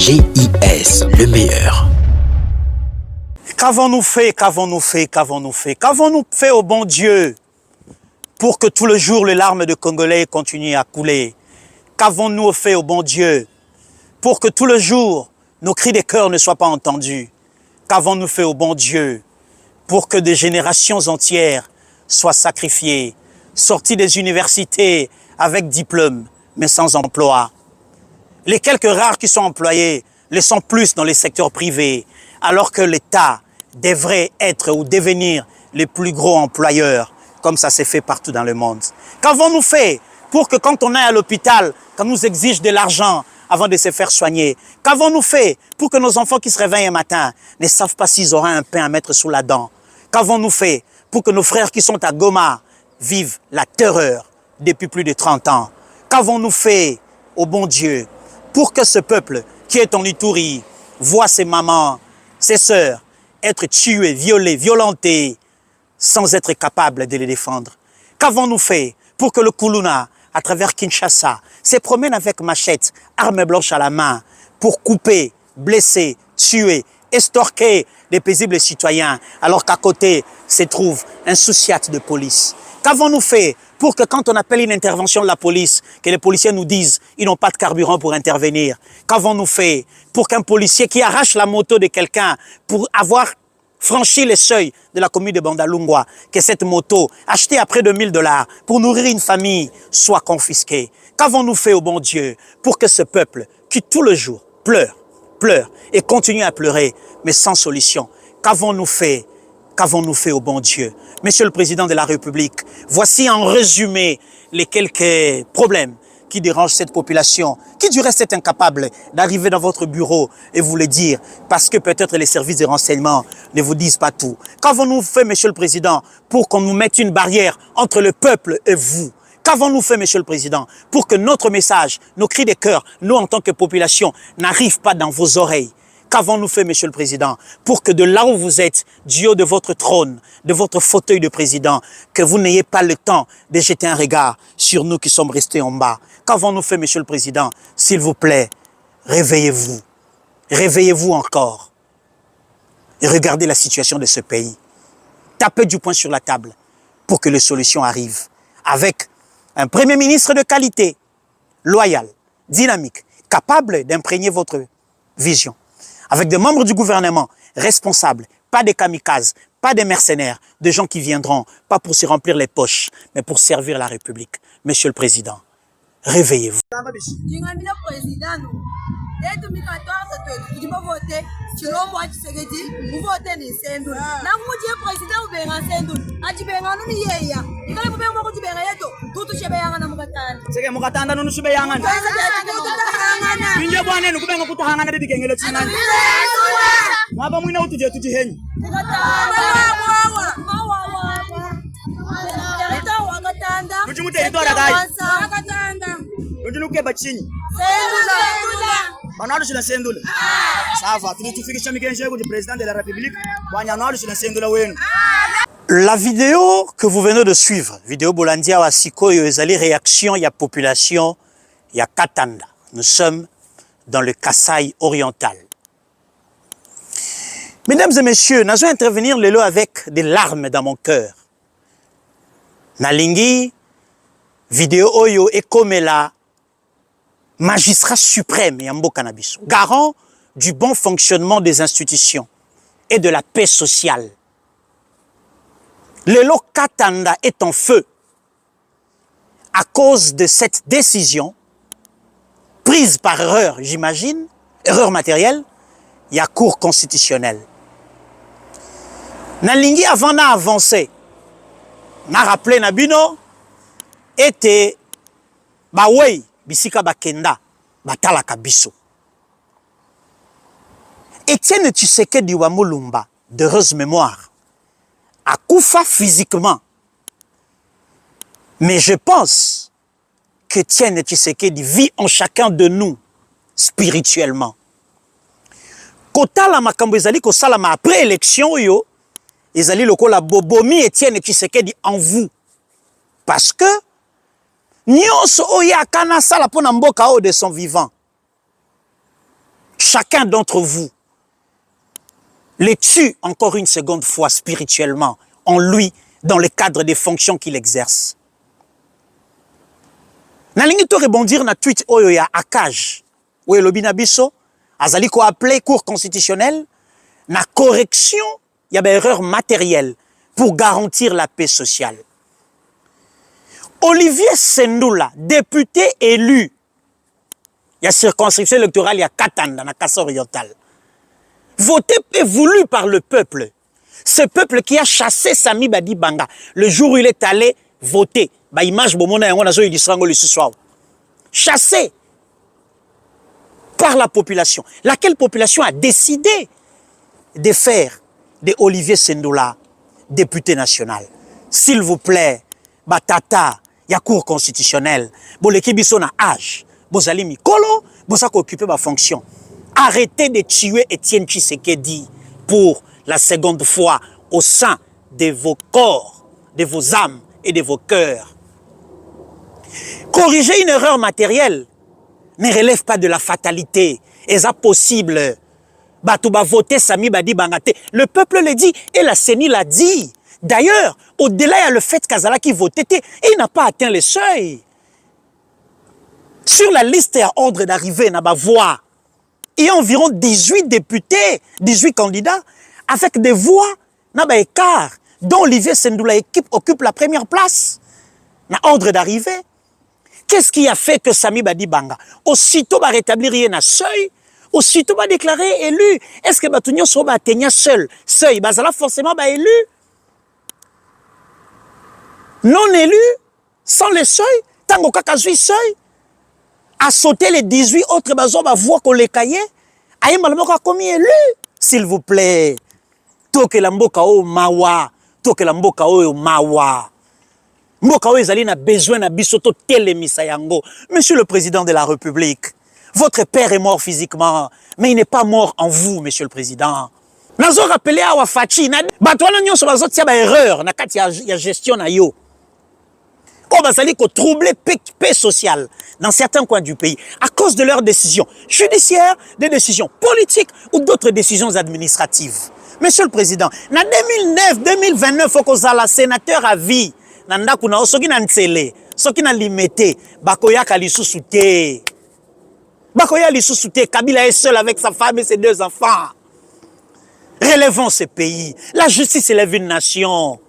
GIS, le meilleur. Qu'avons-nous fait, qu'avons-nous fait, qu'avons-nous fait? Qu'avons-nous fait au bon Dieu pour que tout le jour les larmes de Congolais continuent à couler? Qu'avons-nous fait au bon Dieu pour que tout le jour nos cris de cœur ne soient pas entendus? Qu'avons-nous fait au bon Dieu pour que des générations entières soient sacrifiées, sorties des universités avec diplôme, mais sans emploi? Les quelques rares qui sont employés le sont plus dans les secteurs privés, alors que l'État devrait être ou devenir les plus gros employeurs, comme ça s'est fait partout dans le monde. Qu'avons-nous fait pour que quand on est à l'hôpital, qu'on nous exige de l'argent avant de se faire soigner? Qu'avons-nous fait pour que nos enfants qui se réveillent un matin ne savent pas s'ils auront un pain à mettre sous la dent? Qu'avons-nous fait pour que nos frères qui sont à Goma vivent la terreur depuis plus de 30 ans? Qu'avons-nous fait, au bon Dieu, pour que ce peuple qui est en Ituri voit ses mamans, ses sœurs être tuées, violées, violentées, sans être capable de les défendre? Qu'avons-nous fait pour que le Kuluna, à travers Kinshasa, se promène avec machette, arme blanche à la main, pour couper, blesser, tuer, estorquer des paisibles citoyens, alors qu'à côté se trouve un souciate de police? Qu'avons-nous fait pour que quand on appelle une intervention de la police, que les policiers nous disent qu'ils n'ont pas de carburant pour intervenir? Qu'avons-nous fait pour qu'un policier qui arrache la moto de quelqu'un pour avoir franchi les seuils de la commune de Bandalungwa, que cette moto, achetée à près de 1 000 $ pour nourrir une famille, soit confisquée? Qu'avons-nous fait au bon Dieu pour que ce peuple, qui tout le jour pleure et continue à pleurer, mais sans solution? Qu'avons-nous fait? Qu'avons-nous fait au bon Dieu? Monsieur le Président de la République, voici en résumé les quelques problèmes qui dérangent cette population, qui du reste est incapable d'arriver dans votre bureau et vous le dire, parce que peut-être les services de renseignement ne vous disent pas tout. Qu'avons-nous fait, Monsieur le Président, pour qu'on nous mette une barrière entre le peuple et vous? Qu'avons-nous fait, Monsieur le Président, pour que notre message, nos cris de cœur, nous en tant que population, n'arrivent pas dans vos oreilles? Qu'avons-nous fait, Monsieur le Président, pour que de là où vous êtes, du haut de votre trône, de votre fauteuil de président, que vous n'ayez pas le temps de jeter un regard sur nous qui sommes restés en bas? Qu'avons-nous fait, Monsieur le Président? S'il vous plaît, réveillez-vous. Réveillez-vous encore. Et regardez la situation de ce pays. Tapez du poing sur la table pour que les solutions arrivent. Avec un Premier ministre de qualité, loyal, dynamique, capable d'imprégner votre vision. Avec des membres du gouvernement responsables, pas des kamikazes, pas des mercenaires, des gens qui viendront, pas pour se remplir les poches, mais pour servir la République. Monsieur le Président, réveillez-vous. La vidéo que vous venez de suivre, vidéo Bolandia Wasiko et Ezali réaction, il y a population, il y a Katanda. Nous sommes dans le Kasaï oriental. Mesdames et messieurs, nous allons intervenir le lot avec des larmes dans mon cœur. Nalingi, vidéo Oyo et Komela, magistrat suprême Yambo Cannabis, garant du bon fonctionnement des institutions et de la paix sociale. Le lot Katanda est en feu à cause de cette décision prise par erreur, j'imagine, erreur matérielle, il y a cour constitutionnelle. Nalingi avant d'avancer, n'a rappelé Nabino, était Bawei, Bisika Bakenda, Batala Kabiso. Etienne Tshisekedi wa Mulumba, d'heureuse mémoire, a Koufa physiquement. Mais je pense que Etienne Tshisekedi vit en chacun de nous spirituellement. Kotala makambo ezali ko salama après élection yo, ezali lokola bobomi Etienne Tshisekedi en vous. Parce que nyonso oya kana sala pona mboka o de son vivant. chacun d'entre vous les tue encore une seconde fois spirituellement en lui, dans le cadre des fonctions qu'il exerce. Nalingi to rebondir na tweet oyo ya Akaj, oyo lobina biso, azali ko appelé cour constitutionnelle, na correction, y a une erreur matérielle pour garantir la paix sociale. Olivier Sendoula, député élu, il y a circonscription électorale, il y a Katanda, na Kassa orientale, voté et voulu par le peuple. Ce peuple qui a chassé Sami Badi Banga le jour où il est allé voter. Bah, image bomona yango nazo ilisrango le soir. Chassé par la population. Laquelle population a décidé de faire de Olivier Sendoula député national. S'il vous plaît, batata, il y a cour constitutionnelle. Bon, l'équipe biso na âge. Bozali mikolo, bozako occuper ma fonction. Arrêtez de tuer Étienne Tshisekedi pour la seconde fois au sein de vos corps, de vos âmes et de vos cœurs. Corriger une erreur matérielle ne relève pas de la fatalité. Est-ce possible? Batouba voter Sami Badi Bangate. Le peuple le dit et la CENI l'a dit. D'ailleurs, au-delà, il y a le fait qu'Azala qui votait et il n'a pas atteint le seuil. Sur la liste à ordre d'arrivée, n'a pas voix. Il y a environ 18 députés, 18 candidats, avec des voix, n'a pas écart, dont Olivier Sendoula occupe la première place. N'a ordre d'arrivée. Qu'est-ce qui a fait que Sami Badi Banga, aussitôt va rétablir rien à seuil, aussitôt va déclarer élu? Est-ce que Batunio Soba atteignait seul seuil? Bazala forcément va élu. Non élu, sans le seuil, tango kakazui seuil, a sauté les 18 autres bazos va voir qu'on les cahiers, aïe malmoko a commis élu. S'il vous plaît, toke la mboka o mawa, toke la mboka o mawa. Mboka o ezali na besoin na bisoto telemisa yango. Monsieur le Président de la République, votre père est mort physiquement, mais il n'est pas mort en vous, Monsieur le Président. Nazo rappelé à Wafachi, batwana nyonso bazot tia ba erreur na kati ya gestion na yo. On va aller troubler paix sociale dans certains coins du pays à cause de leurs décisions judiciaires, des décisions politiques ou d'autres décisions administratives. Monsieur le Président, en 2009-2029, il faut que la sénateur à vie, nanda kuna osoki na ntsele, soki na limité, bakoya kalisusu te. Bakoya lisusu te, Kabila est seul avec sa femme et ses 2 enfants. Relevons ce pays. La justice élève une nation.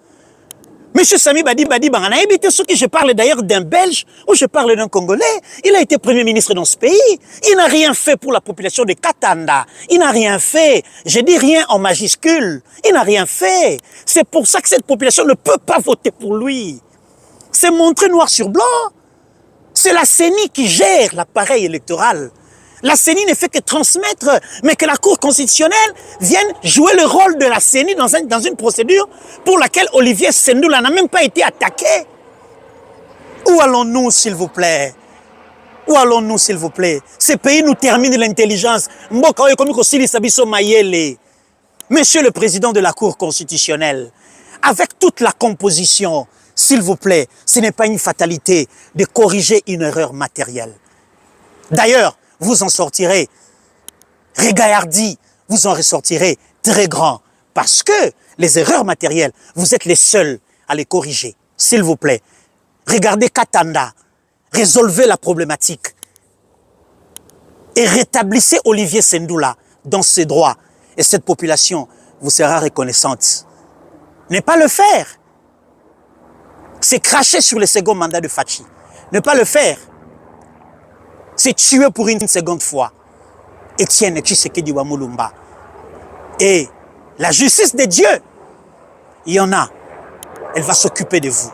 Monsieur Sami Badi Bangana, je parle d'ailleurs d'un Belge ou je parle d'un Congolais. Il a été Premier ministre dans ce pays. Il n'a rien fait pour la population de Katanda. Il n'a rien fait. Je dis rien en majuscule. Il n'a rien fait. C'est pour ça que cette population ne peut pas voter pour lui. C'est montré noir sur blanc. C'est la CENI qui gère l'appareil électoral. La CENI ne fait que transmettre, mais que la Cour constitutionnelle vienne jouer le rôle de la CENI dans une procédure pour laquelle Olivier Sendoula n'a même pas été attaqué. Où allons-nous, s'il vous plaît? Où allons-nous, s'il vous plaît? Ce pays nous termine l'intelligence. Monsieur le Président de la Cour constitutionnelle, avec toute la composition, s'il vous plaît, ce n'est pas une fatalité de corriger une erreur matérielle. D'ailleurs, vous en sortirez régaillardi, vous en ressortirez très grand. Parce que les erreurs matérielles, vous êtes les seuls à les corriger. S'il vous plaît, regardez Katanda, résolvez la problématique et rétablissez Olivier Sendoula dans ses droits. Et cette population vous sera reconnaissante. Ne pas le faire, c'est cracher sur le second mandat de Fachi. Ne pas le faire, c'est tuer pour une seconde fois Étienne Tshisekedi Wamulumba. Et la justice de Dieu, il y en a, elle va s'occuper de vous.